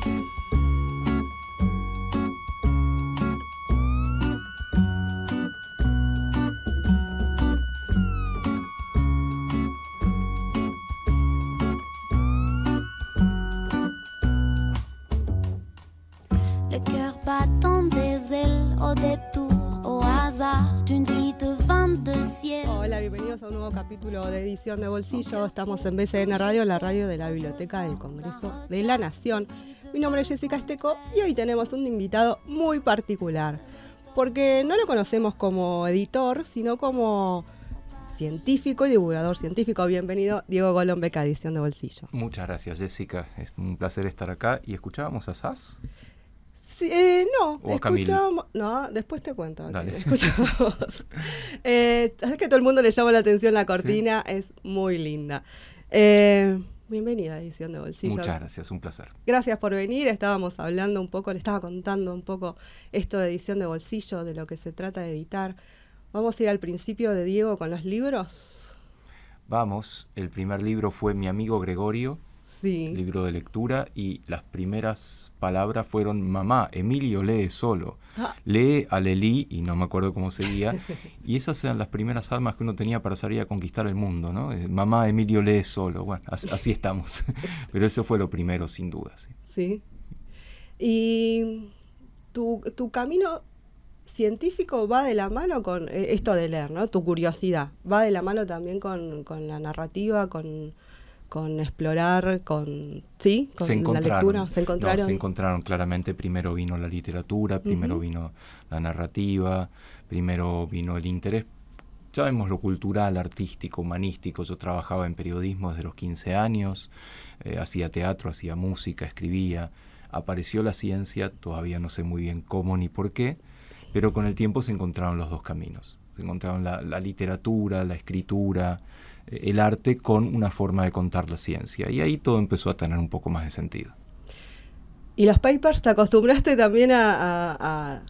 Le cœur battant des ailes au détour, au hasard d'une vie de vent de ciel. Hola, bienvenidos a un nuevo capítulo de Edición de Bolsillo. Estamos en BCN Radio, la radio de la Biblioteca del Congreso de la Nación. Mi nombre es Jessica Esteco y hoy tenemos un invitado muy particular, porque no lo conocemos como editor, sino como científico y divulgador científico. Bienvenido, Diego Golón Beca, Edición de Bolsillo. Muchas gracias, Jessica. Es un placer estar acá. ¿Y escuchábamos a Sass? Sí, no, escuchábamos... No, después te cuento. Dale. Escuchábamos. Es que a todo el mundo le llama la atención la cortina, sí. Es muy linda. Bienvenida a Edición de Bolsillo. Muchas gracias, un placer. Gracias por venir. Estábamos hablando un poco, le estaba contando un poco esto de Edición de Bolsillo, de lo que se trata de editar. Vamos a ir al principio de Diego con los libros. Vamos, el primer libro fue Mi amigo Gregorio, sí. Libro de lectura, y las primeras palabras fueron: mamá, Emilio lee solo. Lee a Lelí, y no me acuerdo cómo seguía, y esas eran las primeras armas que uno tenía para salir a conquistar el mundo, ¿no? Mamá, Emilio lee solo. Bueno, así estamos. Pero eso fue lo primero, sin duda. Sí. Sí. Y tu camino científico va de la mano con esto de leer, ¿no? Tu curiosidad va de la mano también con la narrativa, con explorar, con la lectura. ¿Se encontraron? No, se encontraron claramente. Primero vino la literatura, primero vino la narrativa, primero vino el interés, llamémoslo cultural, artístico, humanístico. Yo trabajaba en periodismo desde los 15 años, hacía teatro, hacía música, escribía. Apareció la ciencia, todavía no sé muy bien cómo ni por qué, pero con el tiempo se encontraron los dos caminos. Se encontraron la literatura, la escritura, el arte con una forma de contar la ciencia. Y ahí todo empezó a tener un poco más de sentido. ¿Y los papers te acostumbraste también a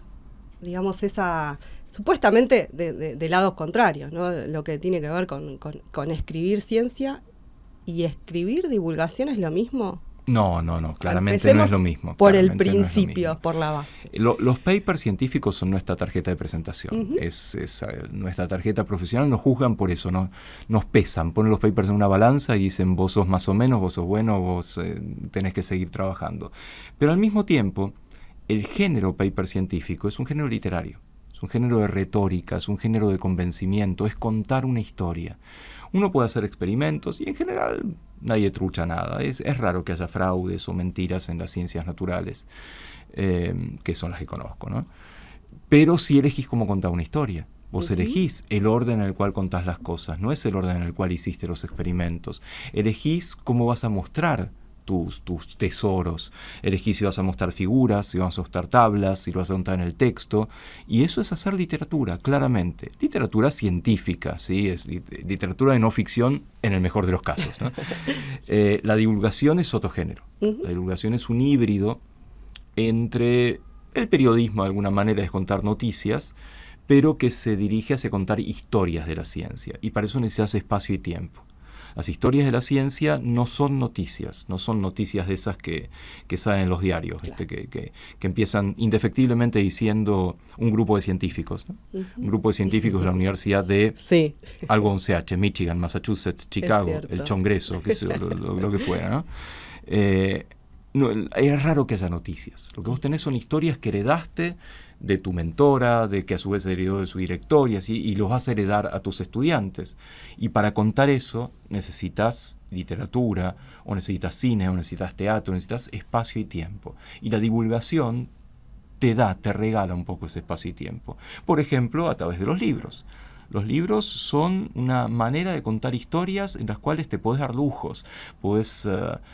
digamos, esa supuestamente de lados contrarios, ¿no? Lo que tiene que ver con escribir ciencia y escribir divulgación es lo mismo? No, claramente empecemos no es lo mismo. Por el principio, no por la base. Los papers científicos son nuestra tarjeta de presentación. Es nuestra tarjeta profesional. Nos juzgan por eso, nos pesan, ponen los papers en una balanza y dicen: vos sos más o menos, vos sos bueno, vos tenés que seguir trabajando. Pero al mismo tiempo, el género paper científico es un género literario, es un género de retórica, es un género de convencimiento, es contar una historia. Uno puede hacer experimentos y en general nadie trucha nada. Es raro que haya fraudes o mentiras en las ciencias naturales, que son las que conozco, ¿no? Pero sí elegís cómo contar una historia. Vos elegís el orden en el cual contás las cosas, no es el orden en el cual hiciste los experimentos. Elegís cómo vas a mostrar tus tesoros. Elegís si vas a mostrar figuras, si vas a mostrar tablas, si lo vas a contar en el texto. Y eso es hacer literatura, claramente. Literatura científica, ¿sí? Es literatura de no ficción en el mejor de los casos, ¿no? La divulgación es otro género. La divulgación es un híbrido entre el periodismo, de alguna manera, es contar noticias, pero que se dirige hacia contar historias de la ciencia. Y para eso necesitas espacio y tiempo. Las historias de la ciencia no son noticias de esas que salen en los diarios, claro. que empiezan indefectiblemente diciendo un grupo de científicos, ¿no? Un grupo de científicos de la Universidad de algo 11H, Michigan, Massachusetts, Chicago, el Congreso, lo que fuera, ¿no? Es raro que haya noticias. Lo que vos tenés son historias que heredaste de tu mentora, de que a su vez heredó de su director y los vas a heredar a tus estudiantes. Y para contar eso necesitas literatura, o necesitas cine, o necesitas teatro, necesitas espacio y tiempo. Y la divulgación te regala un poco ese espacio y tiempo. Por ejemplo, a través de los libros. Los libros son una manera de contar historias en las cuales te podés dar lujos. Podés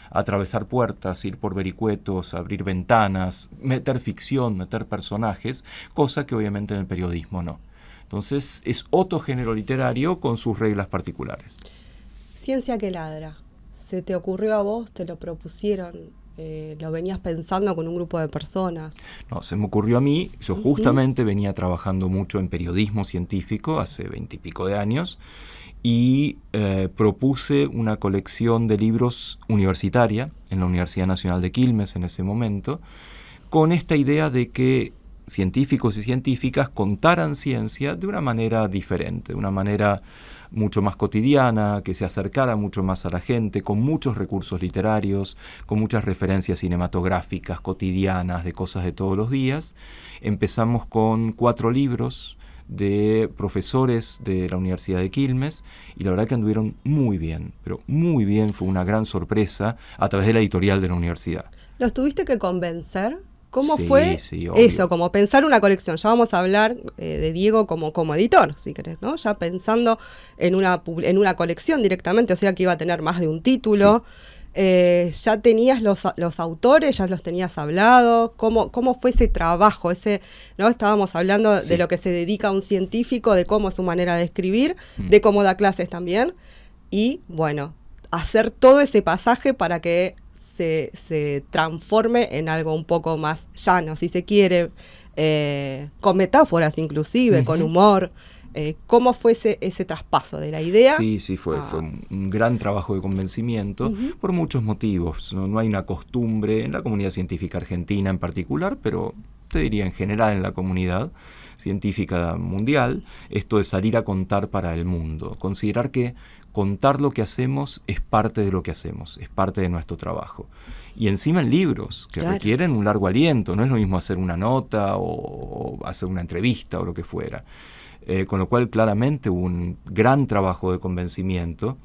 atravesar puertas, ir por vericuetos, abrir ventanas, meter ficción, meter personajes, cosa que obviamente en el periodismo no. Entonces es otro género literario con sus reglas particulares. Ciencia que ladra. ¿Se te ocurrió a vos? ¿Te lo propusieron? ¿Lo venías pensando con un grupo de personas? No, se me ocurrió a mí. Yo justamente venía trabajando mucho en periodismo científico hace 20 y pico de años y propuse una colección de libros universitaria en la Universidad Nacional de Quilmes en ese momento, con esta idea de que científicos y científicas contaran ciencia de una manera diferente, de una manera mucho más cotidiana, que se acercara mucho más a la gente, con muchos recursos literarios, con muchas referencias cinematográficas, cotidianas, de cosas de todos los días. Empezamos con 4 libros de profesores de la Universidad de Quilmes y la verdad que anduvieron muy bien, pero muy bien, fue una gran sorpresa a través de la editorial de la universidad. ¿Los tuviste que convencer? ¿Cómo Sí, fue sí, obvio. eso, como pensar una colección? Ya vamos a hablar de Diego como editor, si querés, ¿no? Ya pensando en una colección directamente, o sea que iba a tener más de un título. Sí. ¿Ya tenías los autores? ¿Ya los tenías hablado? ¿Cómo fue ese trabajo? ¿No? Estábamos hablando de lo que se dedica un científico, de cómo es su manera de escribir, de cómo da clases también. Y, bueno, hacer todo ese pasaje para que se transforme en algo un poco más llano, si se quiere, con metáforas inclusive, con humor. ¿Cómo fue ese traspaso de la idea? Sí, fue un gran trabajo de convencimiento por muchos motivos. No hay una costumbre en la comunidad científica argentina en particular, pero te diría en general en la comunidad científica mundial, esto de salir a contar para el mundo, considerar que contar lo que hacemos es parte de lo que hacemos, es parte de nuestro trabajo. Y encima en libros, que requieren un largo aliento, no es lo mismo hacer una nota o hacer una entrevista o lo que fuera. Con lo cual claramente hubo un gran trabajo de convencimiento,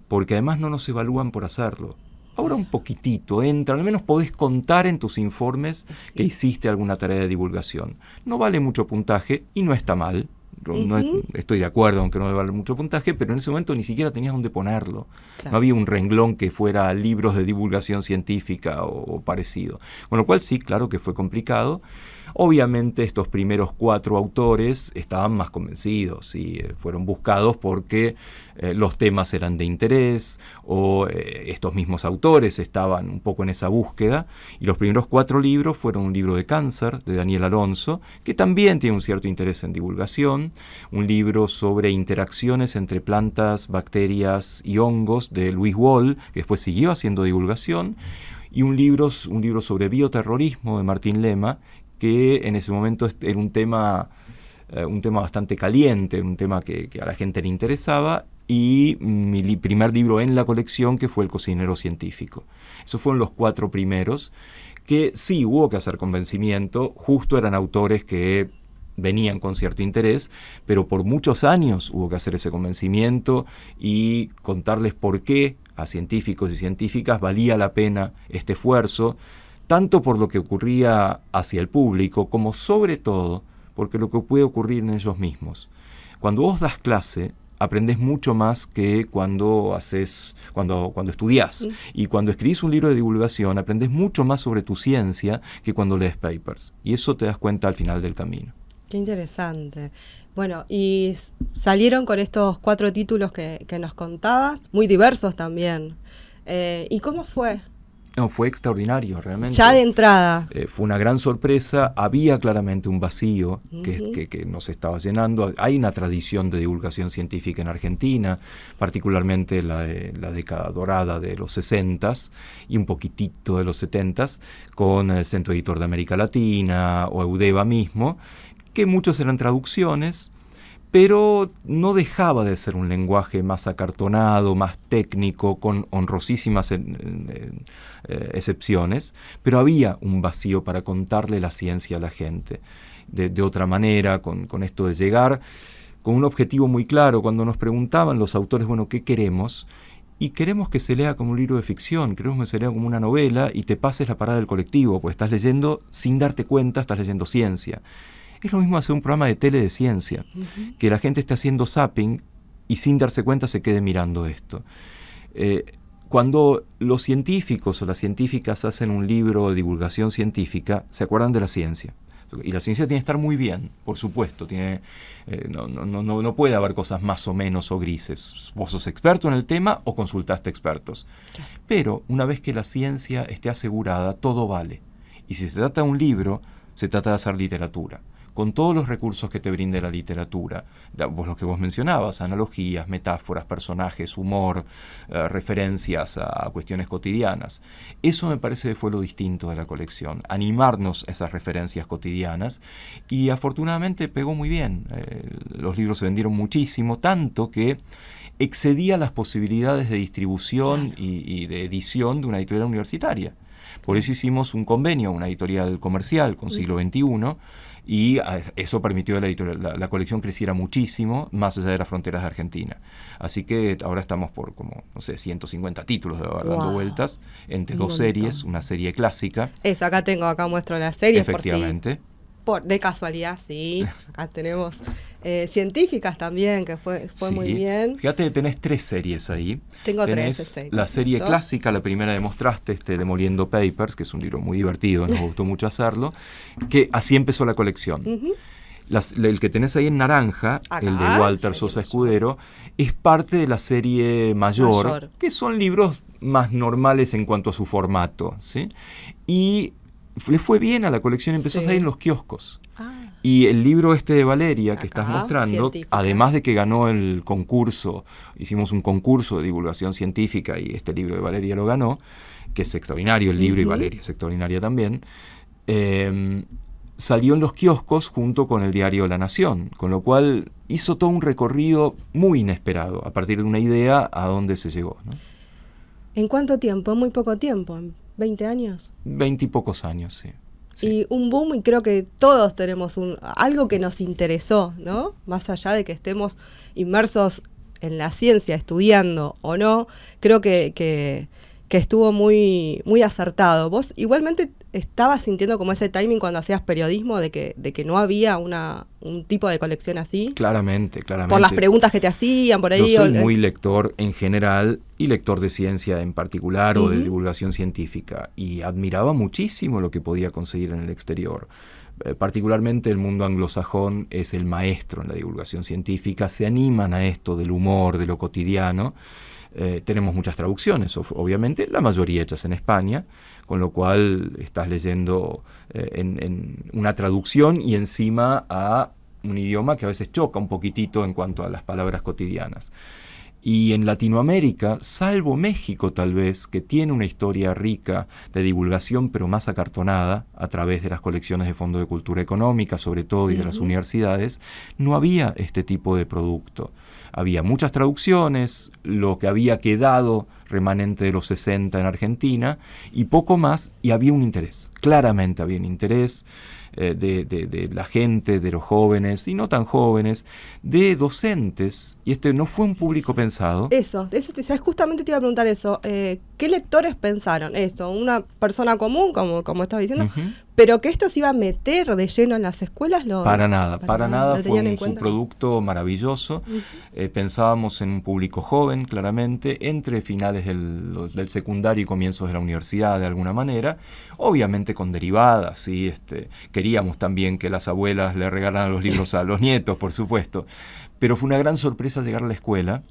porque además no nos evalúan por hacerlo. Ahora un poquitito entra, al menos podés contar en tus informes que hiciste alguna tarea de divulgación. No vale mucho puntaje y no está mal. No estoy de acuerdo, aunque no vale mucho puntaje, pero en ese momento ni siquiera tenías dónde ponerlo. Claro. No había un renglón que fuera libros de divulgación científica o parecido. Con lo cual sí, claro que fue complicado. Obviamente estos primeros 4 autores estaban más convencidos y fueron buscados porque los temas eran de interés o estos mismos autores estaban un poco en esa búsqueda. Y los primeros 4 libros fueron un libro de cáncer de Daniel Alonso, que también tiene un cierto interés en divulgación, un libro sobre interacciones entre plantas, bacterias y hongos de Luis Wall, que después siguió haciendo divulgación, y un libro sobre bioterrorismo de Martín Lema, que en ese momento era un tema bastante caliente, un tema que a la gente le interesaba, y mi primer libro en la colección, que fue El cocinero científico. Esos fueron los 4 primeros, que sí hubo que hacer convencimiento, justo eran autores que venían con cierto interés, pero por muchos años hubo que hacer ese convencimiento y contarles por qué a científicos y científicas valía la pena este esfuerzo, tanto por lo que ocurría hacia el público, como sobre todo porque lo que puede ocurrir en ellos mismos. Cuando vos das clase, aprendés mucho más que cuando estudiás. Y cuando escribís un libro de divulgación, aprendés mucho más sobre tu ciencia que cuando lees papers. Y eso te das cuenta al final del camino. Qué interesante. Bueno, y salieron con estos 4 títulos que nos contabas, muy diversos también. ¿Y cómo fue? No, fue extraordinario, realmente. Ya de entrada. Fue una gran sorpresa. Había claramente un vacío que nos estaba llenando. Hay una tradición de divulgación científica en Argentina, particularmente la década dorada de los 60s y un poquitito de los 70s, con el Centro Editor de América Latina o Eudeva mismo, que muchos eran traducciones, pero no dejaba de ser un lenguaje más acartonado, más técnico, con honrosísimas excepciones, pero había un vacío para contarle la ciencia a la gente de otra manera, con esto de llegar con un objetivo muy claro. Cuando nos preguntaban los autores, bueno, ¿qué queremos? Y queremos que se lea como un libro de ficción, queremos que se lea como una novela y te pases la parada del colectivo, pues estás leyendo sin darte cuenta, estás leyendo ciencia. Es lo mismo hacer un programa de tele de ciencia, que la gente esté haciendo zapping y sin darse cuenta se quede mirando esto. Cuando los científicos o las científicas hacen un libro de divulgación científica, se acuerdan de la ciencia. Y la ciencia tiene que estar muy bien, por supuesto. No puede haber cosas más o menos o grises. Vos sos experto en el tema o consultaste expertos. Pero una vez que la ciencia esté asegurada, todo vale. Y si se trata de un libro, se trata de hacer literatura. con todos los recursos que te brinde la literatura, lo que vos mencionabas, analogías, metáforas, personajes, humor, referencias a cuestiones cotidianas. Eso me parece que fue lo distinto de la colección, animarnos a esas referencias cotidianas, y afortunadamente pegó muy bien. Los libros se vendieron muchísimo, tanto que excedía las posibilidades de distribución y de edición de una editorial universitaria. Por eso hicimos un convenio, una editorial comercial con Siglo XXI, y eso permitió que la colección creciera muchísimo, más allá de las fronteras de Argentina. Así que ahora estamos por como, no sé, 150 títulos dando vueltas, entre dos series, una serie clásica. Eso, acá muestro las series. Efectivamente. De casualidad, sí. Acá tenemos científicas también, que fue sí, muy bien. Fíjate, tenés 3 series ahí. Tenés series. La serie clásica, la primera demostraste, Demoliendo Papers, que es un libro muy divertido, nos gustó mucho hacerlo, que así empezó la colección. El que tenés ahí en naranja, acá, el de Walter Sosa Escudero, es parte de la serie mayor, que son libros más normales en cuanto a su formato, ¿sí? Y le fue bien a la colección, empezó a salir en los kioscos. Y el libro de Valeria que estás mostrando, además de que ganó el concurso, hicimos un concurso de divulgación científica y este libro de Valeria lo ganó, que es extraordinario el libro, y Valeria es extraordinaria también, salió en los kioscos junto con el diario La Nación, con lo cual hizo todo un recorrido muy inesperado, a partir de una idea a dónde se llegó, ¿no? ¿En cuánto tiempo? En muy poco tiempo, ¿en 20 años? 20 y pocos años, sí. Y un boom, y creo que todos tenemos algo que nos interesó, ¿no? Más allá de que estemos inmersos en la ciencia, estudiando o no, creo que estuvo muy, muy acertado. Vos igualmente estabas sintiendo como ese timing cuando hacías periodismo de que no había un tipo de colección así. Claramente. Por las preguntas que te hacían, por ahí. Yo soy muy lector en general y lector de ciencia en particular o de divulgación científica, y admiraba muchísimo lo que podía conseguir en el exterior. Particularmente el mundo anglosajón es el maestro en la divulgación científica, se animan a esto del humor, de lo cotidiano. Tenemos muchas traducciones, obviamente, la mayoría hechas en España, con lo cual estás leyendo en una traducción y encima a un idioma que a veces choca un poquitito en cuanto a las palabras cotidianas. Y en Latinoamérica, salvo México tal vez, que tiene una historia rica de divulgación, pero más acartonada, a través de las colecciones de Fondo de Cultura Económica, sobre todo, y de las universidades, no había este tipo de producto. Había muchas traducciones, lo que había quedado remanente de los 60 en Argentina, y poco más, y había un interés. Claramente había un interés de la gente, de los jóvenes, y no tan jóvenes, de docentes, y no fue un público pensado. Eso justamente te iba a preguntar eso. ¿Qué lectores pensaron eso? ¿Una persona común, como estabas diciendo? Pero que esto se iba a meter de lleno en las escuelas. Para nada. Fue un subproducto maravilloso. Pensábamos en un público joven, claramente, entre finales del secundario y comienzos de la universidad, de alguna manera, obviamente con derivadas, ¿sí? Queríamos también que las abuelas le regalaran los libros a los nietos, por supuesto, pero fue una gran sorpresa llegar a la escuela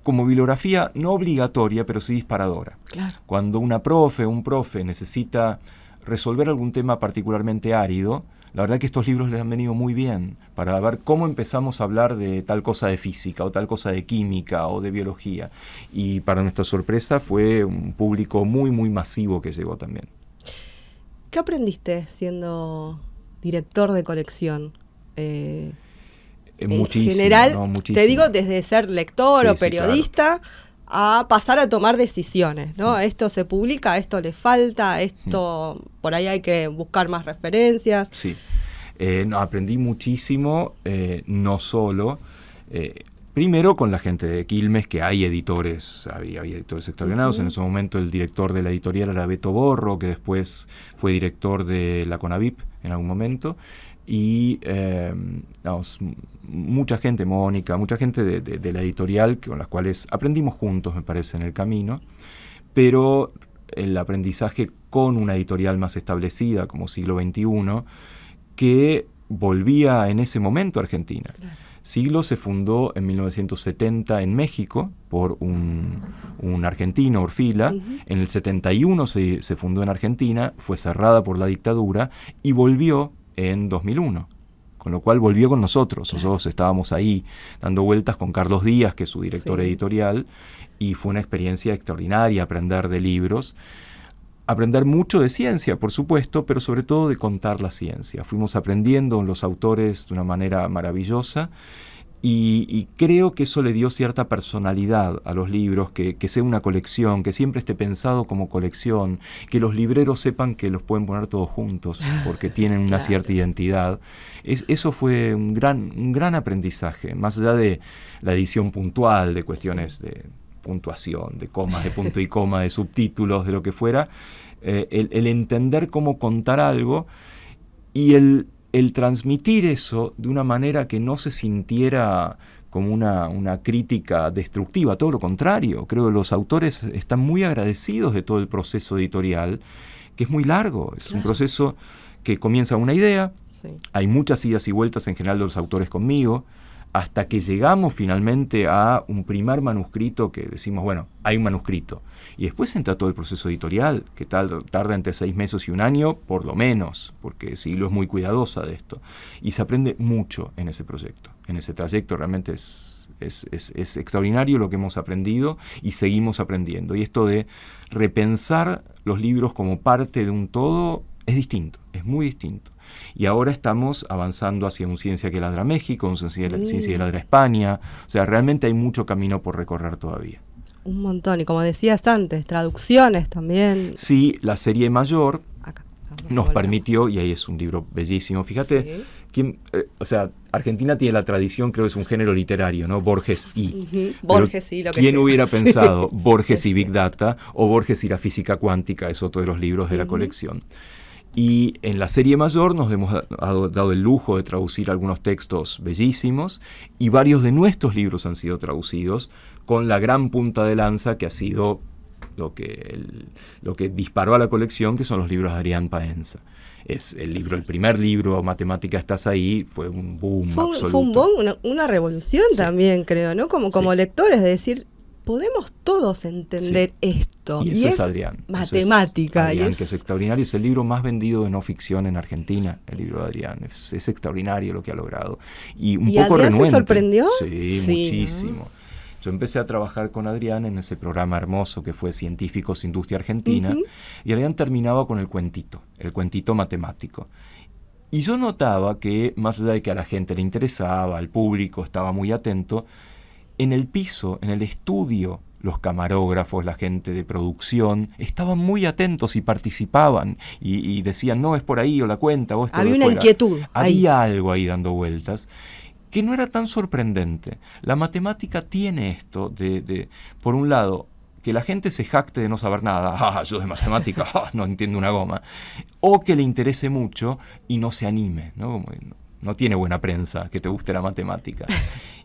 como bibliografía no obligatoria, pero sí disparadora. Claro. Cuando un profe necesita resolver algún tema particularmente árido, la verdad que estos libros les han venido muy bien para ver cómo empezamos a hablar de tal cosa de física o tal cosa de química o de biología. Y para nuestra sorpresa fue un público muy, muy masivo que llegó también. ¿Qué aprendiste siendo director de colección? Muchísimo, en general, ¿no? Muchísimo. Te digo, desde ser lector o periodista, claro, a pasar a tomar decisiones, ¿no? Esto se publica, esto le falta, esto por ahí hay que buscar más referencias. Sí, aprendí muchísimo, no solo, primero con la gente de Quilmes, que había editores extraordinarios. En ese momento el director de la editorial era Beto Borro, que después fue director de la CONAVIP en algún momento. Y mucha gente, Mónica, mucha gente de la editorial con las cuales aprendimos juntos, me parece, en el camino, pero el aprendizaje con una editorial más establecida como Siglo XXI, que volvía en ese momento a Argentina. Claro. Siglo se fundó en 1970 en México por un argentino, Orfila. En el 71 se fundó en Argentina, fue cerrada por la dictadura y volvió en 2001. con lo cual volvió con nosotros. Nosotros estábamos ahí dando vueltas con Carlos Díaz, que es su director editorial, y fue una experiencia extraordinaria aprender de libros. Aprender mucho de ciencia, por supuesto, pero sobre todo de contar la ciencia. Fuimos aprendiendo los autores de una manera maravillosa y creo que eso le dio cierta personalidad a los libros, que sea una colección, que siempre esté pensado como colección, que los libreros sepan que los pueden poner todos juntos porque tienen una cierta identidad. Eso fue un gran aprendizaje, más allá de la edición puntual, de cuestiones de puntuación, de comas, de punto y coma, de subtítulos, de lo que fuera, el entender cómo contar algo y el transmitir eso de una manera que no se sintiera como una crítica destructiva, todo lo contrario. Creo que los autores están muy agradecidos de todo el proceso editorial, que es muy largo, es un proceso que comienza una idea, hay muchas idas y vueltas en general de los autores conmigo, hasta que llegamos finalmente a un primer manuscrito que decimos, bueno, hay un manuscrito. Y después entra todo el proceso editorial, que tarda entre 6 meses y 1 año, por lo menos, porque Siglo es muy cuidadosa de esto. Y se aprende mucho en ese proyecto. En ese trayecto realmente es extraordinario lo que hemos aprendido y seguimos aprendiendo. Y esto de repensar los libros como parte de un todo es distinto, es muy distinto. Y ahora estamos avanzando hacia un Ciencia que Ladra México, un Ciencia que Ladra España. O sea, realmente hay mucho camino por recorrer todavía. Un montón, y como decías antes, traducciones también. Sí, la serie mayor Acá, nos permitió, y ahí es un libro bellísimo, fíjate, Argentina tiene la tradición, creo que es un género literario, ¿no? Borges y. Borges y lo que ¿quién sea. hubiera pensado Borges y Big Data, o Borges y la física cuántica, es otro de los libros de la colección? Y en la serie mayor nos hemos dado el lujo de traducir algunos textos bellísimos, y varios de nuestros libros han sido traducidos, con la gran punta de lanza que ha sido lo que disparó a la colección, que son los libros de Adrián Paenza. Es el primer libro, Matemática estás ahí, fue un boom absoluto. Fue un boom, una revolución también, creo, ¿no? Como lectores, de decir, podemos todos entender esto. Y eso es Adrián. Matemática. Adrián, que es extraordinario. Es el libro más vendido de no ficción en Argentina, el libro de Adrián. Es extraordinario lo que ha logrado. Y un poco Adrián renuente. se sorprendió? Sí, muchísimo. ¿No? Yo empecé a trabajar con Adrián en ese programa hermoso que fue Científicos Industria Argentina, y Adrián terminaba con el cuentito matemático. Y yo notaba que, más allá de que a la gente le interesaba, al público estaba muy atento, en el piso, en el estudio, los camarógrafos, la gente de producción, estaban muy atentos y participaban y decían, no, es por ahí, o la cuenta, o esto. Había una inquietud. Había algo ahí dando vueltas, que no era tan sorprendente. La matemática tiene esto de por un lado, que la gente se jacte de no saber nada, yo de matemática no entiendo una goma, o que le interese mucho y no se anime, ¿no? Como, no tiene buena prensa que te guste la matemática.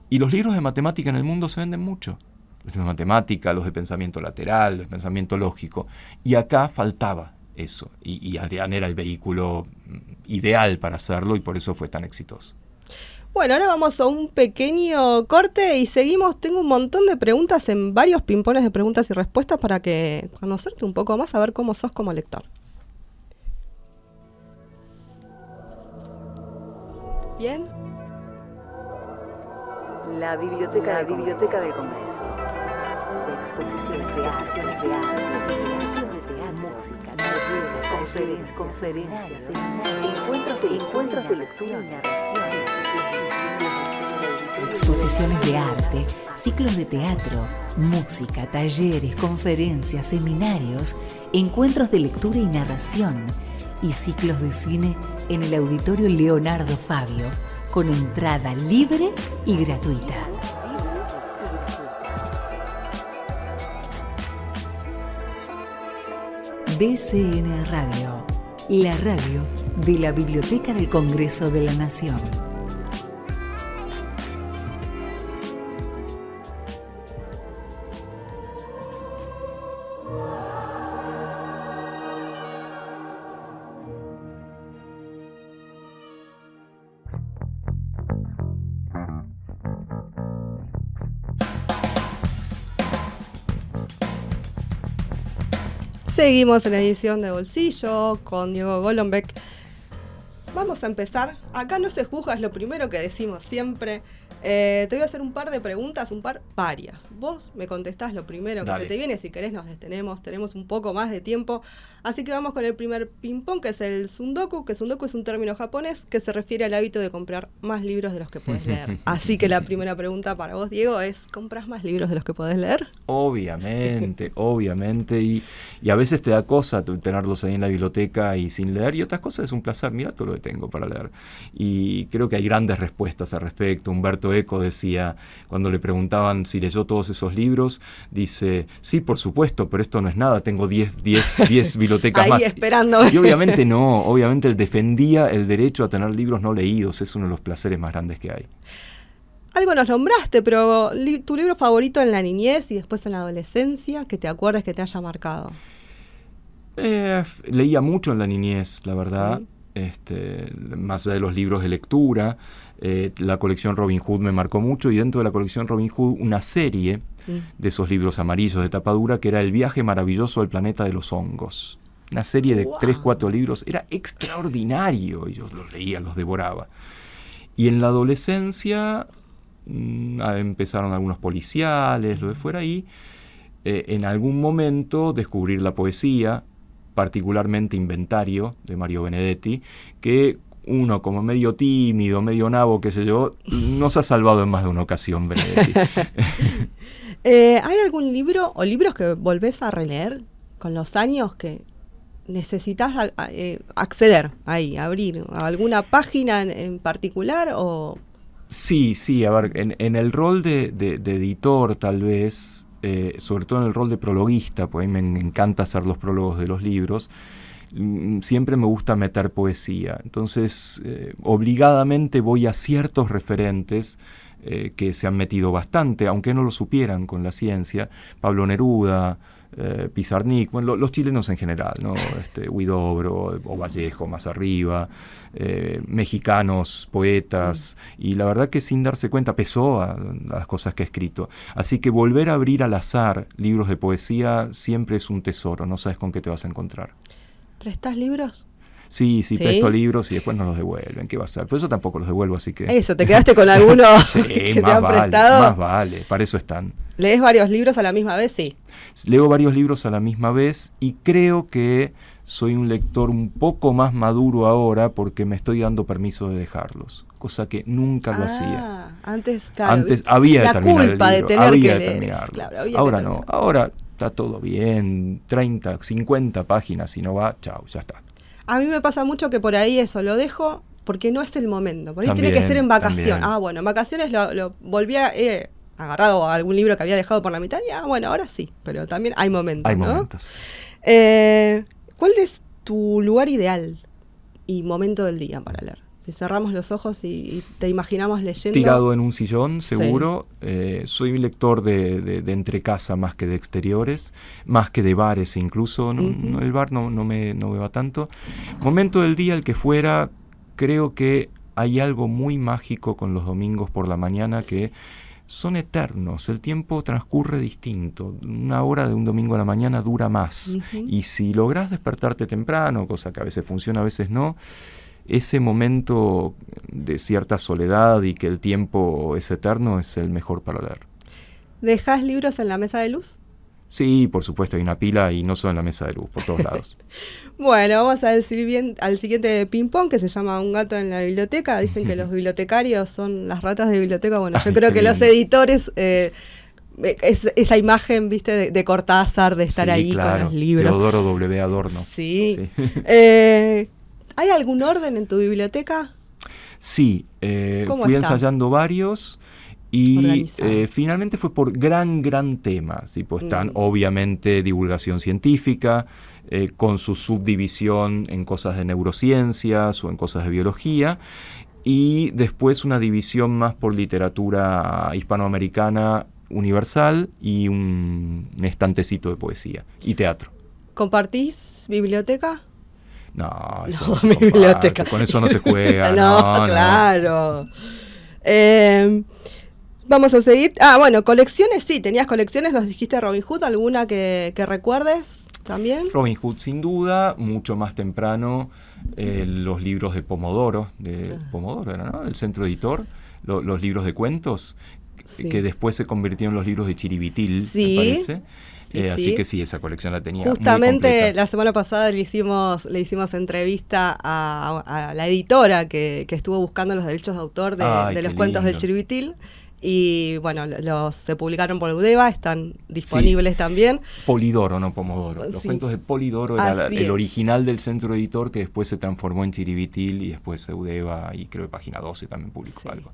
Y los libros de matemática en el mundo se venden mucho. Los de matemática, los de pensamiento lateral, los de pensamiento lógico. Y acá faltaba eso. Y Adrián era el vehículo ideal para hacerlo, y por eso fue tan exitoso. Bueno, ahora vamos a un pequeño corte y seguimos. Tengo un montón de preguntas en varios pimpones de preguntas y respuestas para que conocerte un poco más, a ver cómo sos como lector. ¿Bien? La biblioteca del Congreso. Exposiciones de arte, ciclos de teatro, música, talleres, conferencias, encuentros de lectura y narración. Exposiciones de arte, ciclos de teatro, música, talleres, conferencias, seminarios, encuentros de lectura y narración y ciclos de cine en el Auditorio Leonardo Fabio, con entrada libre y gratuita. BCN Radio, la radio de la Biblioteca del Congreso de la Nación. Seguimos en la edición de Bolsillo con Diego Golombek. vamos a empezar. Acá no se juzga, es lo primero que decimos siempre. Te voy a hacer un par de preguntas, varias. Vos me contestás lo primero que Dale. se te viene, si querés nos detenemos, tenemos un poco más de tiempo. Así que vamos con el primer ping-pong, que es el sundoku, que sundoku es un término japonés que se refiere al hábito de comprar más libros de los que podés leer. Así que la primera pregunta para vos, Diego, es: ¿compras más libros de los que podés leer? Obviamente, obviamente, y a veces te da cosa tenerlos ahí en la biblioteca y sin leer, y otras cosas es un placer. Mira todo lo que tengo para leer. Y creo que hay grandes respuestas al respecto. Humberto Eco decía, cuando le preguntaban si leyó todos esos libros, dice, sí, por supuesto, pero esto no es nada, tengo 10 bibliotecas ahí más. esperando. Y obviamente no, obviamente él defendía el derecho a tener libros no leídos, es uno de los placeres más grandes que hay. Algo nos nombraste, pero tu libro favorito en la niñez y después en la adolescencia, que te acuerdes que te haya marcado. Leía mucho en la niñez, la verdad, más allá de los libros de lectura. La colección Robin Hood me marcó mucho, y dentro de la colección Robin Hood una serie de esos libros amarillos de tapa dura que era El viaje maravilloso al planeta de los hongos. Una serie de 3-4 libros, era extraordinario, y yo los leía, los devoraba. Y en la adolescencia empezaron algunos policiales, lo de fuera ahí. En algún momento descubrir la poesía, particularmente Inventario, de Mario Benedetti, que uno como medio tímido, medio nabo, qué sé yo, nos ha salvado en más de una ocasión, Benedetti. ¿Hay algún libro o libros que volvés a releer con los años que necesitas acceder ahí, abrir a alguna página en particular? O Sí, a ver, en el rol de editor tal vez, sobre todo en el rol de prologuista, pues a mí me encanta hacer los prólogos de los libros, siempre me gusta meter poesía. Entonces, obligadamente voy a ciertos referentes que se han metido bastante, aunque no lo supieran con la ciencia. Pablo Neruda, Pizarnik, bueno, los chilenos en general, ¿no? Huidobro o Vallejo más arriba, mexicanos, poetas, y la verdad que sin darse cuenta Pessoa, las cosas que ha escrito. Así que volver a abrir al azar libros de poesía siempre es un tesoro, no sabes con qué te vas a encontrar. ¿prestás libros? Sí, presto libros y después no los devuelven. ¿Qué va a hacer? Por eso tampoco los devuelvo, así que... Eso, ¿te quedaste con alguno que te han prestado? Más vale, para eso están. ¿Lees varios libros a la misma vez? Sí. Leo varios libros a la misma vez y creo que soy un lector un poco más maduro ahora porque me estoy dando permiso de dejarlos, cosa que nunca lo hacía. Antes, claro, antes había de terminar el libro. La culpa de tener había que de leer. terminarlo. Claro, había ahora que no, ahora está todo bien, 30, 50 páginas, si no va, chao, ya está. A mí me pasa mucho que por ahí eso lo dejo porque no es el momento. Por ahí También, tiene que ser en vacación. también. Bueno, en vacaciones lo volví a agarrado a algún libro que había dejado por la mitad y bueno, ahora sí, pero también hay momentos, Hay ¿no? momentos. ¿Cuál es tu lugar ideal y momento del día para leer? Si cerramos los ojos y te imaginamos leyendo. Tirado en un sillón, seguro. Sí. Soy un lector de entrecasa más que de exteriores, más que de bares incluso. El bar no me va tanto. Momento del día, el que fuera, creo que hay algo muy mágico con los domingos por la mañana que son eternos. El tiempo transcurre distinto. Una hora de un domingo a la mañana dura más. Y si lográs despertarte temprano, cosa que a veces funciona, a veces no, ese momento de cierta soledad y que el tiempo es eterno es el mejor para leer. ¿Dejás libros en la mesa de luz? Sí, por supuesto, hay una pila y no solo en la mesa de luz, por todos lados. Bueno, vamos al siguiente ping-pong que se llama Un gato en la biblioteca. Dicen que los bibliotecarios son las ratas de biblioteca. Bueno, yo creo que los editores... esa imagen, viste, de Cortázar, de estar ahí claro, con los libros. Teodoro W. Adorno. Sí. ¿Hay algún orden en tu biblioteca? Sí, fui ensayando varios y finalmente fue por gran tema. Tipo, están obviamente divulgación científica, con su subdivisión en cosas de neurociencias o en cosas de biología, y después una división más por literatura hispanoamericana universal y un estantecito de poesía y teatro. ¿Compartís biblioteca? No, eso no se biblioteca. Con eso no se juega. No, claro. Vamos a seguir. Bueno, colecciones, sí, tenías colecciones, nos dijiste Robin Hood, ¿alguna que recuerdes también? Robin Hood, sin duda, mucho más temprano, los libros de Pomodoro, Pomodoro era, ¿no? El centro editor, los libros de cuentos, Sí. que después se convirtieron en los libros de Chiribitil, Sí. me parece. Sí, Así sí. que sí, esa colección la tenía Justamente muy completa. la semana pasada le hicimos entrevista a la editora que estuvo buscando los derechos de autor Ay, de los qué cuentos del lindo. Chiribitil. Y bueno, se publicaron por Udeva, están disponibles también. Polidoro, no Pomodoro. Los Sí. cuentos de Polidoro era Así el es. original del centro editor, que después se transformó en Chiribitil y después Eudeva, y creo que Página 12 también publicó Sí. algo.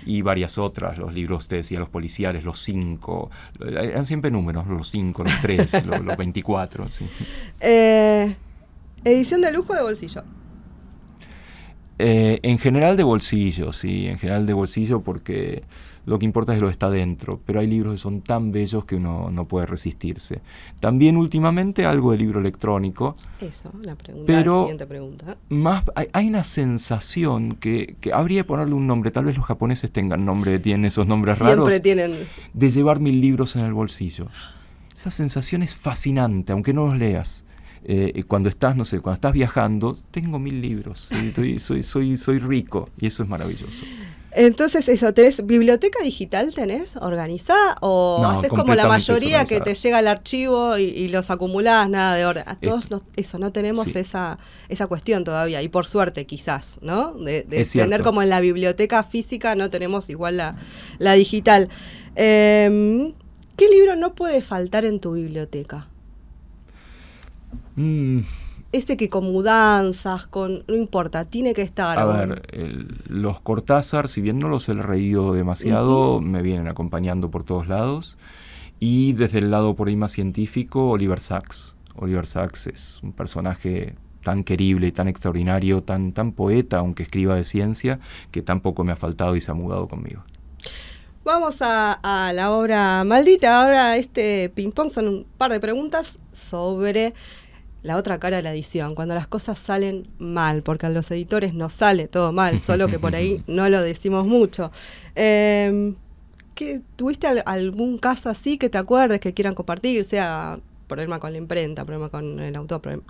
Y varias otras, los libros, te decía, los policiales, los 5, eran siempre números, los 5, los 3, los 24. Sí. Edición de lujo de bolsillo. En general de bolsillo, sí, en general de bolsillo, porque lo que importa es lo que está dentro, pero hay libros que son tan bellos que uno no puede resistirse. También últimamente algo de libro electrónico, Eso, la Pero- siguiente pregunta. más hay una sensación que habría que ponerle un nombre, tal vez los japoneses tienen esos nombres Siempre raros, tienen. de llevar 1000 libros en el bolsillo. Esa sensación es fascinante, aunque no los leas. Cuando estás, no sé, cuando estás viajando, tengo 1000 libros, ¿sí? soy rico, y eso es maravilloso. Entonces, eso, ¿tenés biblioteca digital tenés organizada? ¿O No, haces como la completamente mayoría que te desorganizada. llega el archivo y los acumulás, nada de orden? A todos no tenemos Sí. esa cuestión todavía, y por suerte quizás, ¿no? De Es cierto. tener como en la biblioteca física, no tenemos igual la digital. ¿Qué libro no puede faltar en tu biblioteca? Este que con mudanzas, no importa, tiene que estar. A ver, los Cortázar, si bien no los he leído demasiado, me vienen acompañando por todos lados. Y desde el lado por ahí más científico, Oliver Sacks. Oliver Sacks es un personaje tan querible y tan extraordinario, tan poeta, aunque escriba de ciencia, que tampoco me ha faltado y se ha mudado conmigo. Vamos a la obra maldita. Ahora ping-pong son un par de preguntas sobre la otra cara de la edición, cuando las cosas salen mal, porque a los editores nos sale todo mal, solo que por ahí no lo decimos mucho. ¿Tuviste algún caso así que te acuerdes, que quieran compartir? Sea problema con la imprenta, problema con el autor,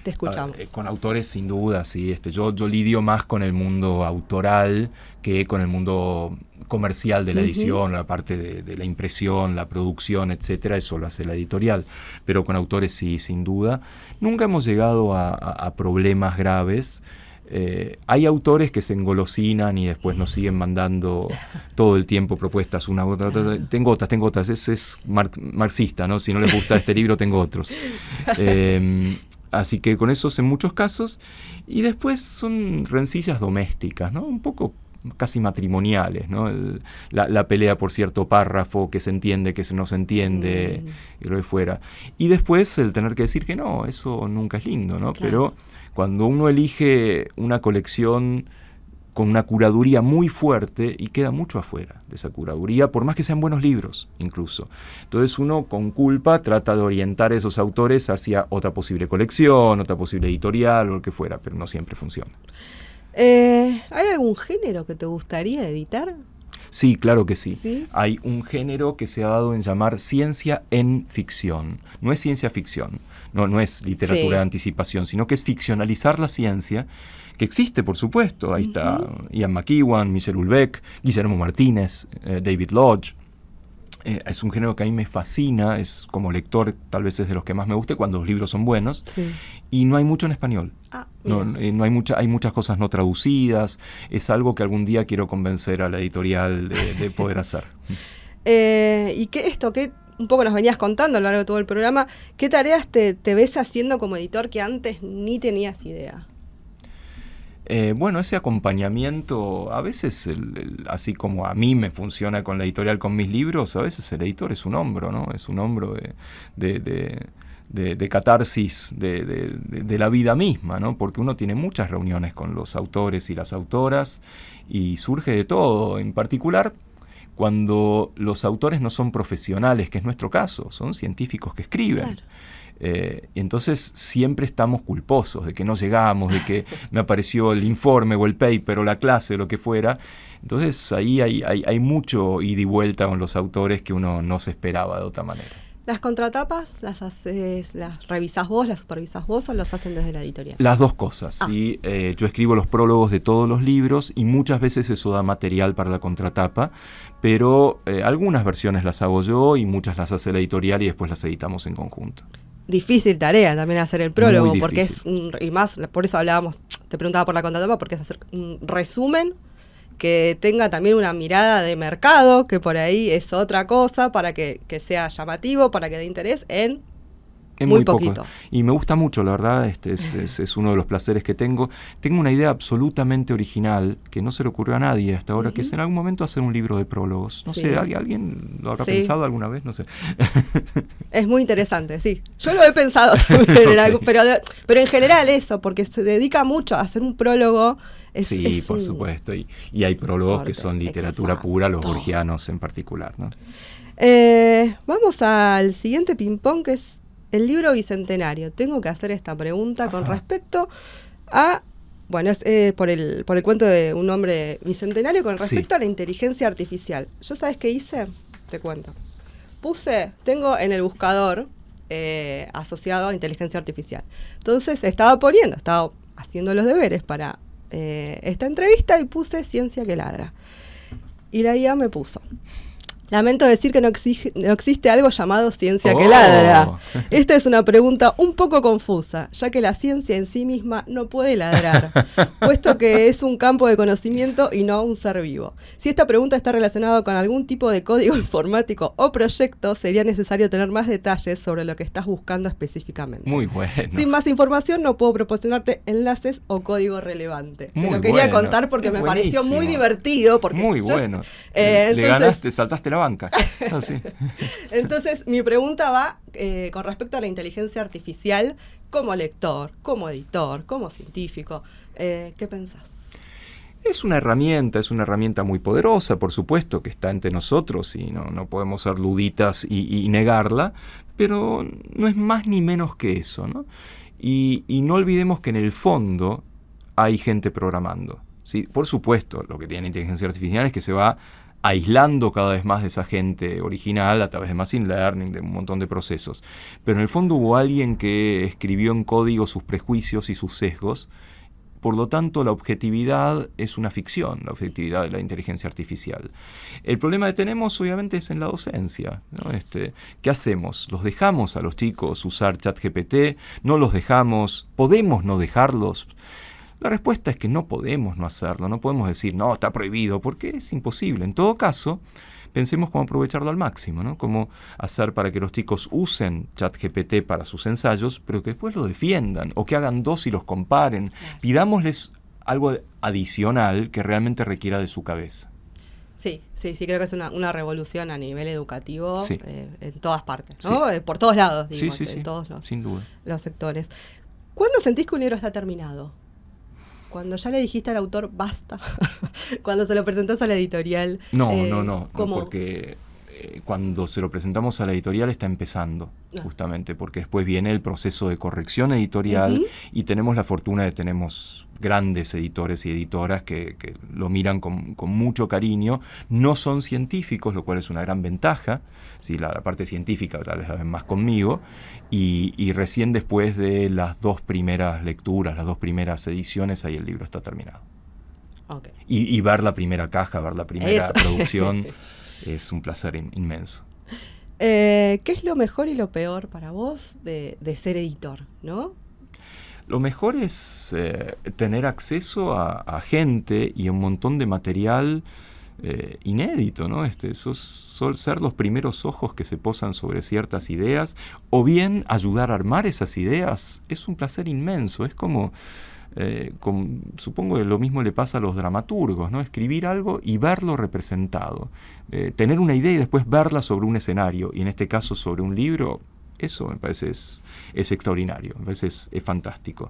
te escuchamos. Con autores, sin duda, sí. Yo lidio más con el mundo autoral que con el mundo comercial de la edición, la parte de la impresión, la producción, etcétera. Eso lo hace la editorial. Pero con autores, sí, sin duda. Nunca hemos llegado a problemas graves. Hay autores que se engolosinan y después nos siguen mandando todo el tiempo propuestas, una, otra. Tengo otras. Ese es marxista, ¿no? Si no les gusta este libro, tengo otros. Así que con esos en muchos casos. Y después son rencillas domésticas, ¿no? Un poco casi matrimoniales, ¿no? La pelea por cierto párrafo que se entiende, que no se entiende, y lo de fuera. Y después el tener que decir que no, eso nunca es lindo, ¿no? Claro. Pero cuando uno elige una colección con una curaduría muy fuerte, y queda mucho afuera de esa curaduría, por más que sean buenos libros, incluso. Entonces uno, con culpa, trata de orientar a esos autores hacia otra posible colección, otra posible editorial, o lo que fuera, pero no siempre funciona. ¿Hay algún género que te gustaría editar? Sí, claro que sí. ¿Sí? Hay un género que se ha dado en llamar ciencia en ficción. No es ciencia ficción, no es literatura Sí. de anticipación, sino que es ficcionalizar la ciencia, que existe, por supuesto. Ahí está Ian McEwan, Michel Houellebecq, Guillermo Martínez, David Lodge. Es un género que a mí me fascina, es como lector, tal vez es de los que más me guste cuando los libros son buenos, Sí. y no hay mucho en español. Mira. No hay muchas cosas no traducidas. Es algo que algún día quiero convencer a la editorial de poder hacer. ¿Y qué un poco nos venías contando a lo largo de todo el programa, qué tareas te ves haciendo como editor que antes ni tenías idea? Bueno, ese acompañamiento, a veces, así como a mí me funciona con la editorial con mis libros, a veces el editor es un hombro, ¿no? Es un hombro de catarsis de la vida misma, ¿no? Porque uno tiene muchas reuniones con los autores y las autoras y surge de todo, en particular cuando los autores no son profesionales, que es nuestro caso, son científicos que escriben. Claro. Entonces siempre estamos culposos de que no llegamos, de que me apareció el informe o el paper o la clase o lo que fuera. Entonces ahí hay mucho ida y vuelta con los autores que uno no se esperaba de otra manera. ¿Las contratapas las revisás vos, las supervisás vos o las hacen desde la editorial? Las dos cosas, ¿sí? Yo escribo los prólogos de todos los libros y muchas veces eso da material para la contratapa, pero algunas versiones las hago yo y muchas las hace la editorial y después las editamos en conjunto. Difícil tarea también hacer el prólogo, Muy porque difícil. y más, por eso hablábamos, te preguntaba por la contratapa, porque es hacer un resumen que tenga también una mirada de mercado, que por ahí es otra cosa, para que sea llamativo, para que dé interés en muy poquito. Poco. Y me gusta mucho, la verdad, es uno de los placeres que tengo. Tengo una idea absolutamente original que no se le ocurrió a nadie hasta ahora, que es en algún momento hacer un libro de prólogos. No sé, ¿alguien lo habrá pensado alguna vez? No sé. Es muy interesante, sí. Yo lo he pensado también, pero en general eso, porque se dedica mucho a hacer un prólogo. Sí, por supuesto. Y hay prólogos que son literatura pura, los borgianos en particular, ¿no? Vamos al siguiente ping-pong, que es el libro bicentenario. Tengo que hacer esta pregunta con respecto a... Bueno, es por el cuento de un hombre bicentenario con respecto a la inteligencia artificial. ¿Yo sabes qué hice? Te cuento. Tengo en el buscador asociado a inteligencia artificial. Entonces estaba haciendo los deberes para esta entrevista y puse ciencia que ladra. Y la IA me puso: lamento decir que no existe algo llamado ciencia que ladra. Esta es una pregunta un poco confusa, ya que la ciencia en sí misma no puede ladrar, puesto que es un campo de conocimiento y no un ser vivo. Si esta pregunta está relacionada con algún tipo de código informático o proyecto, sería necesario tener más detalles sobre lo que estás buscando específicamente. Muy bueno. Sin más información no puedo proporcionarte enlaces o código relevante. Te lo quería contar porque me pareció muy divertido. Muy bueno. Te saltaste la banca. Oh, sí. Entonces, mi pregunta va con respecto a la inteligencia artificial como lector, como editor, como científico. ¿Qué pensás? Es una herramienta muy poderosa, por supuesto, que está entre nosotros y no podemos ser luditas y negarla, pero no es más ni menos que eso, ¿no? Y no olvidemos que en el fondo hay gente programando, ¿sí? Por supuesto, lo que tiene la inteligencia artificial es que se va aislando cada vez más de esa gente original a través de machine learning, de un montón de procesos. Pero en el fondo hubo alguien que escribió en código sus prejuicios y sus sesgos. Por lo tanto, la objetividad es una ficción, la objetividad de la inteligencia artificial. El problema que tenemos, obviamente, es en la docencia, ¿no? ¿Qué hacemos? ¿Los dejamos a los chicos usar ChatGPT? ¿No los dejamos? ¿Podemos no dejarlos? La respuesta es que no podemos no hacerlo, no podemos decir, no, está prohibido, porque es imposible. En todo caso, pensemos cómo aprovecharlo al máximo, ¿no? Cómo hacer para que los chicos usen ChatGPT para sus ensayos, pero que después lo defiendan, o que hagan dos y los comparen. Pidámosles algo adicional que realmente requiera de su cabeza. Sí, creo que es una revolución a nivel educativo, sí. En todas partes, ¿no? Sí. Por todos lados, digo, sí, en todos sin duda. Los sectores. ¿Cuándo sentís que un libro está terminado? Cuando ya le dijiste al autor basta, cuando se lo presentás a la editorial. No, porque cuando se lo presentamos a la editorial está empezando, justamente, porque después viene el proceso de corrección editorial y tenemos la fortuna de que tenemos grandes editores y editoras que lo miran con mucho cariño. No son científicos, lo cual es una gran ventaja. Sí, la parte científica tal vez la ven más conmigo, y recién después de las dos primeras lecturas, las dos primeras ediciones, ahí el libro está terminado. Okay. Y ver la primera caja, ver la primera producción es un placer inmenso. ¿Qué es lo mejor y lo peor para vos de ser editor, no? Lo mejor es tener acceso a gente y a un montón de material inédito, ¿no? Ser los primeros ojos que se posan sobre ciertas ideas, o bien ayudar a armar esas ideas, es un placer inmenso. Es como supongo que lo mismo le pasa a los dramaturgos, ¿no? Escribir algo y verlo representado, tener una idea y después verla sobre un escenario, y en este caso sobre un libro. Eso me parece es extraordinario, me parece es fantástico.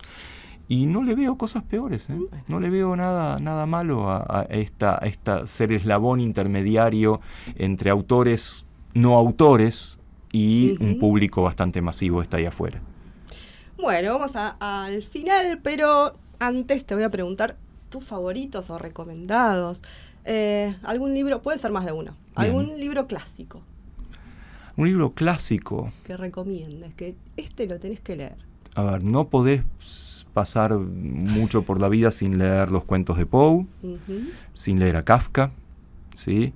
Y no le veo cosas peores, ¿eh? No le veo nada malo a esta ser eslabón intermediario entre autores no autores y un público bastante masivo está ahí afuera. Bueno, vamos al final, pero antes te voy a preguntar tus favoritos o recomendados. ¿Algún libro? Puede ser más de uno. ¿Algún libro clásico? Un libro clásico. Que recomiendes, que lo tenés que leer. A ver, no podés pasar mucho por la vida sin leer los cuentos de Poe, sin leer a Kafka, ¿sí?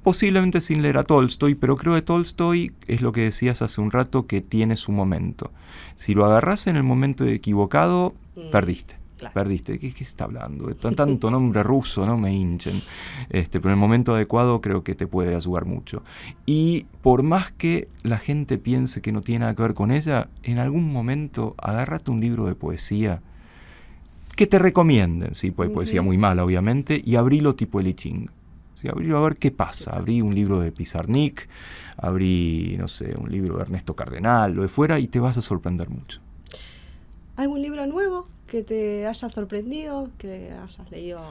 Posiblemente sin leer a Tolstoy, pero creo que Tolstoy es lo que decías hace un rato, que tiene su momento. Si lo agarrás en el momento equivocado, perdiste. Claro. Perdiste. ¿Qué está hablando? Tanto nombre ruso, no me hinchen. Pero en el momento adecuado creo que te puede ayudar mucho. Y por más que la gente piense que no tiene nada que ver con ella, en algún momento agárrate un libro de poesía que te recomienden, sí, poesía muy mala obviamente, y abrilo tipo el I Ching. Sí, abrilo a ver qué pasa. Abrí un libro de Pizarnik, abrí, no sé, un libro de Ernesto Cardenal, lo de fuera, y te vas a sorprender mucho. ¿Algún libro nuevo que te haya sorprendido, que hayas leído?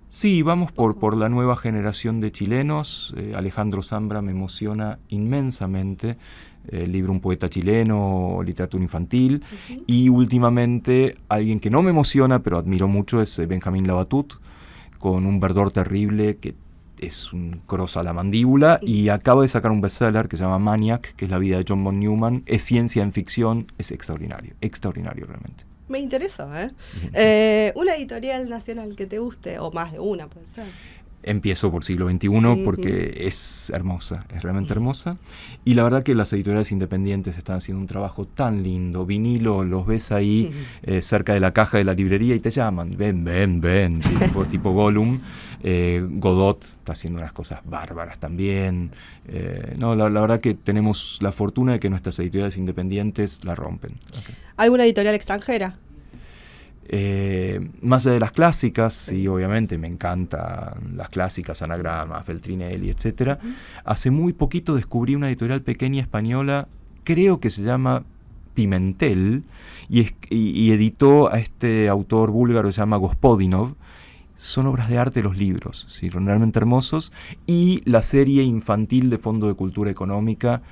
Sí, vamos por la nueva generación de chilenos. Alejandro Zambra me emociona inmensamente. El libro Un poeta chileno, literatura infantil. Y últimamente, alguien que no me emociona, pero admiro mucho, es Benjamín Labatut, con Un verdor terrible, que es un cross a la mandíbula, y acaba de sacar un bestseller que se llama Maniac, que es la vida de John von Neumann. Es ciencia en ficción, es extraordinario realmente. Me interesó, ¿eh? ¿Una editorial nacional que te guste? O más de una, puede ser. Empiezo por siglo XXI porque es hermosa, es realmente hermosa. Y la verdad que las editoriales independientes están haciendo un trabajo tan lindo. Vinilo, los ves ahí cerca de la caja de la librería y te llaman. Ven, tipo Gollum. Godot está haciendo unas cosas bárbaras también. La verdad que tenemos la fortuna de que nuestras editoriales independientes la rompen. Okay. ¿Alguna editorial extranjera? Más allá de las clásicas, sí, obviamente me encantan las clásicas, Anagrama, Feltrinelli, etcétera. Hace muy poquito descubrí una editorial pequeña española, creo que se llama Pimentel, y editó a este autor búlgaro que se llama Gospodinov. Son obras de arte los libros, sí, realmente hermosos, y la serie infantil de Fondo de Cultura Económica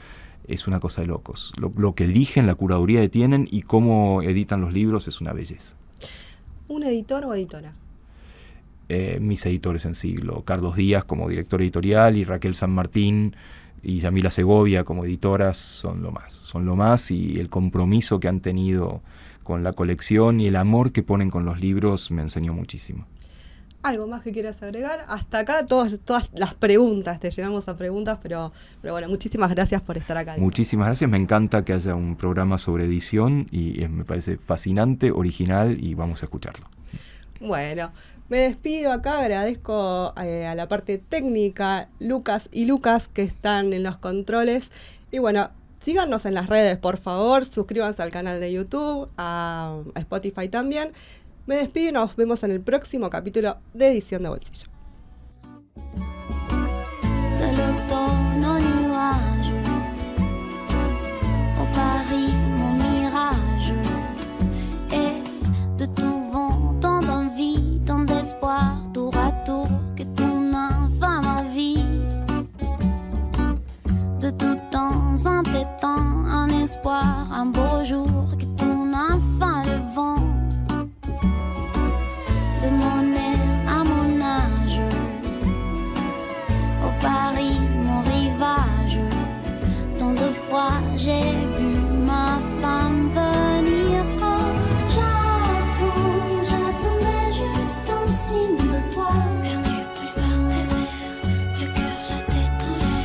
es una cosa de locos. Lo que eligen, la curaduría que tienen y cómo editan los libros es una belleza. ¿Un editor o editora? Mis editores en siglo, Carlos Díaz como director editorial y Raquel San Martín y Yamila Segovia como editoras son lo más, y el compromiso que han tenido con la colección y el amor que ponen con los libros me enseñó muchísimo. ¿Algo más que quieras agregar? Hasta acá todas las preguntas, te llevamos a preguntas, pero bueno, muchísimas gracias por estar acá. Muchísimas gracias, me encanta que haya un programa sobre edición y me parece fascinante, original, y vamos a escucharlo. Bueno, me despido acá, agradezco a la parte técnica, Lucas que están en los controles, y bueno, síganos en las redes, por favor, suscríbanse al canal de YouTube, a Spotify también. Me despido y nos vemos en el próximo capítulo de Edición de Bolsillo. De l'automne au nuage, au Paris mon mirage, et de tout vent, tant d'envie, tant d'espoir, tour à tour, que ton enfin ma vie. De tout temps en t'étant un espoir, un beau jour, que ton enfin le vent. De mon air à mon âge, au Paris mon rivage, tant de fois j'ai vu ma femme venir. Oh, j'attendais juste un signe de toi, perdu pris par tes airs, le cœur, la tête en l'air.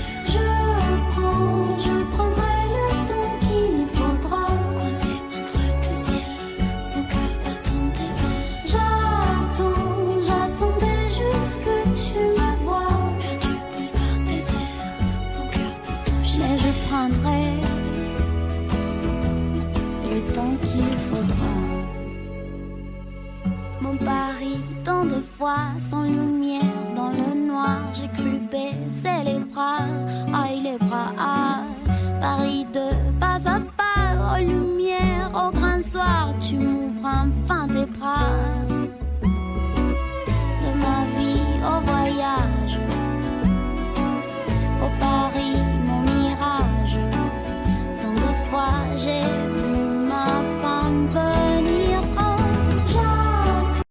Je prendrai le temps qu'il faudra, coincé entre deux ciels, mon cœur battant tes airs. J'attendais juste que tu me vois, perdu pris par tes airs, mon cœur pour toucher. Mais je prendrai le temps qu'il faudra. Mon Paris, tant de fois sans lumière, dans le noir, j'ai cru baisser les bras, aïe les bras, Paris de pas à pas, aux lumières, au grand soir, tu m'ouvres.